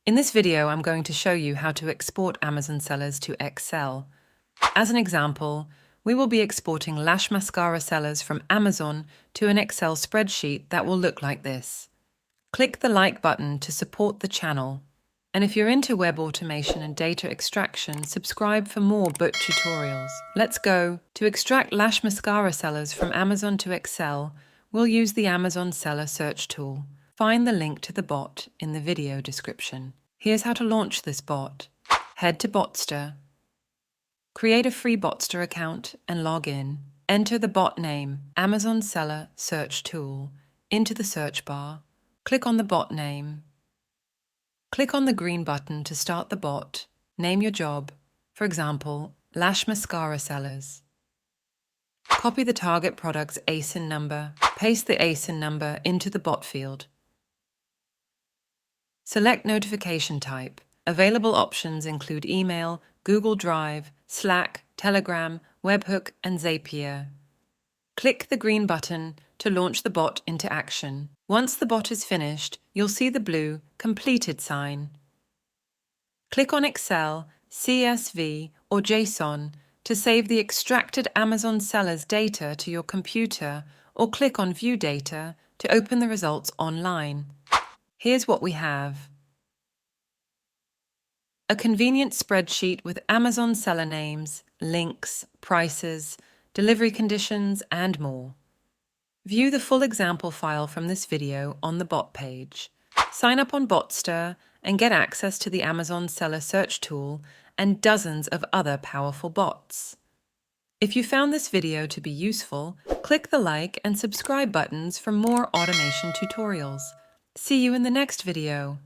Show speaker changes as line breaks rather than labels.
In this video, I'm going to show you how to export Amazon sellers to Excel. As an example, we will be exporting lash mascara sellers from Amazon to an Excel spreadsheet that will look like this. Click the like button to support the channel. And if you're into web automation and data extraction, subscribe for more book tutorials. Let's go. To extract lash mascara sellers from Amazon to Excel, we'll use the Amazon Seller Search tool. Find the link to the bot in the video description. Here's how to launch this bot. Head to Botster. Create a free Botster account and log in. Enter the bot name, Amazon Seller Search Tool, into the search bar. Click on the bot name. Click on the green button to start the bot. Name your job, for example, lash mascara sellers. Copy the target product's ASIN number. Paste the ASIN number into the bot field. Select notification type. Available options include email, Google Drive, Slack, Telegram, Webhook, and Zapier. Click the green button to launch the bot into action. Once the bot is finished, you'll see the blue Completed sign. Click on Excel, CSV, or JSON to save the extracted Amazon sellers data to your computer, or click on View Data to open the results online. Here's what we have. A convenient spreadsheet with Amazon seller names, links, prices, delivery conditions, and more. View the full example file from this video on the bot page. Sign up on Botster and get access to the Amazon Seller Search tool and dozens of other powerful bots. If you found this video to be useful, click the like and subscribe buttons for more automation tutorials. See you in the next video.